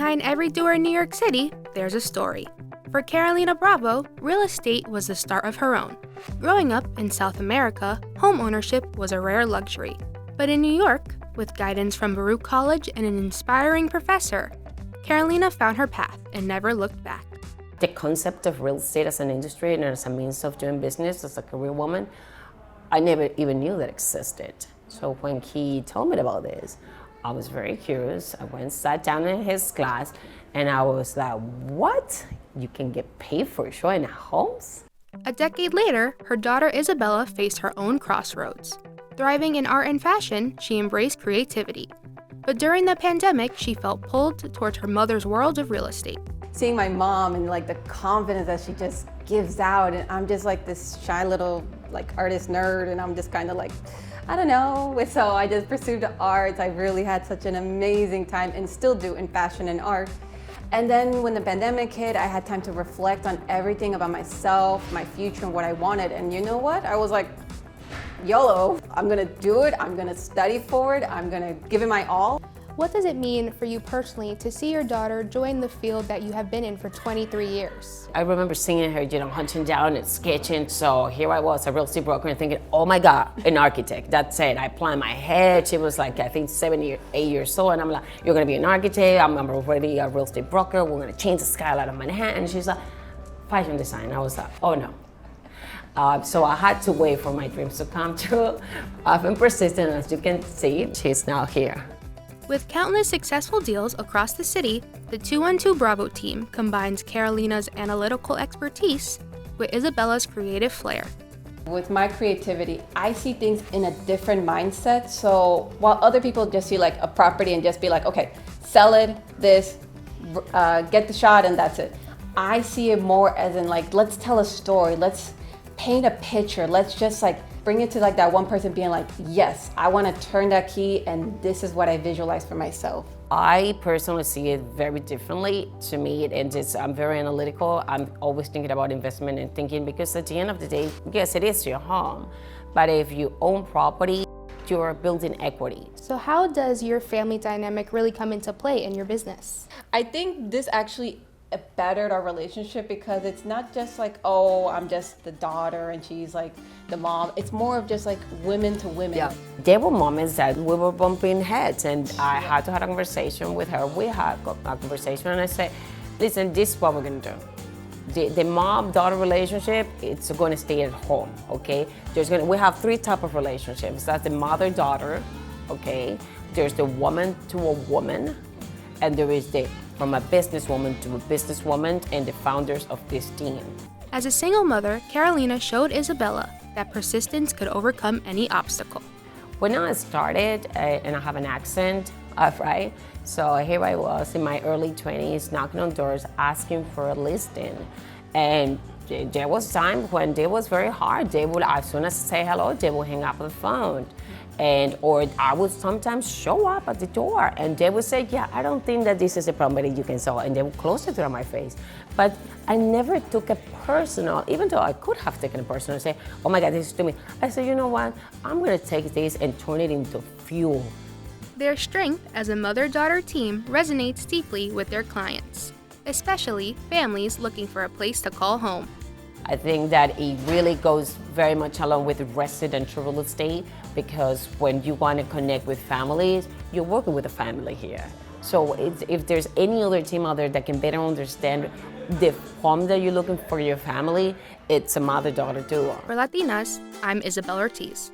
behind every door in New York City, there's a story. For Carolina Bravo, real estate was the start of her own. Growing up in South America, home ownership was a rare luxury. But in New York, with guidance from Baruch College and an inspiring professor, Carolina found her path and never looked back. The concept of real estate as an industry and as a means of doing business as a career woman, I never even knew that existed. So when he told me about this, I was very curious. I went and sat down in his class and I was like, what? You can get paid for showing homes? A decade later, her daughter Isabella faced her own crossroads. Thriving in art and fashion, she embraced creativity. But during the pandemic, she felt pulled towards her mother's world of real estate. Seeing my mom and like the confidence that she just gives out, and I'm just like this shy little like artist nerd, and I'm just kind of like, I don't know. So I just pursued the arts. I really had such an amazing time and still do in fashion and art. And then when the pandemic hit, I had time to reflect on everything about myself, my future, and what I wanted. And you know what? I was like, YOLO, I'm gonna do it. I'm gonna study for it. I'm gonna give it my all. What does it mean for you personally to see your daughter join the field that you have been in for 23 years? I remember seeing her, hunting down and sketching. So here I was, a real estate broker, and thinking, oh my God, an architect. That's it. I planned my head. She was like, I think 8 years old. And I'm like, you're gonna be an architect. I'm already a real estate broker. We're gonna change the skyline of Manhattan. And she's like, fashion design. I was like, oh no. So I had to wait for my dreams to come true. I've been persistent, as you can see, she's now here. With countless successful deals across the city, the 212 Bravo team combines Carolina's analytical expertise with Isabella's creative flair. With my creativity, I see things in a different mindset. So while other people just see like a property and just be like, okay, sell it, get the shot and that's it. I see it more as in like, let's tell a story, let's paint a picture, let's just like bring it to like that one person being like, yes, I want to turn that key and this is what I visualize for myself. I personally see it very differently. To me, I'm very analytical. I'm always thinking about investment and thinking, because at the end of the day, yes, it is your home, but if you own property, you're building equity. So how does your family dynamic really come into play in your business? I think this actually bettered our relationship, because it's not just like, oh, I'm just the daughter and she's like the mom. It's more of just like women to women. Yeah. There were moments that we were bumping heads and I had to have a conversation with her. We had a conversation and I said, listen, this is what we're gonna do. The mom-daughter relationship, it's gonna stay at home, okay? We have 3 types of relationships. That's the mother-daughter, okay? There's the woman to a woman, and there is the from a businesswoman to a businesswoman and the founders of this team. As a single mother, Carolina showed Isabella that persistence could overcome any obstacle. When I started, and I have an accent, right? So here I was in my early 20s, knocking on doors, asking for a listing. And there was times when it was very hard. They would, as soon as I say hello, they would hang up the phone. Or I would sometimes show up at the door and they would say, yeah, I don't think that this is a property you can sell. And they would close the door on my face. But I never took it personal, even though I could have taken it personal and say, oh my God, this is to me. I said, you know what? I'm gonna take this and turn it into fuel. Their strength as a mother-daughter team resonates deeply with their clients, especially families looking for a place to call home. I think that it really goes very much along with residential real estate, because when you want to connect with families, you're working with a family here. So if there's any other team out there that can better understand the home that you're looking for your family, it's a mother-daughter duo. For Latinas, I'm Isabel Ortiz.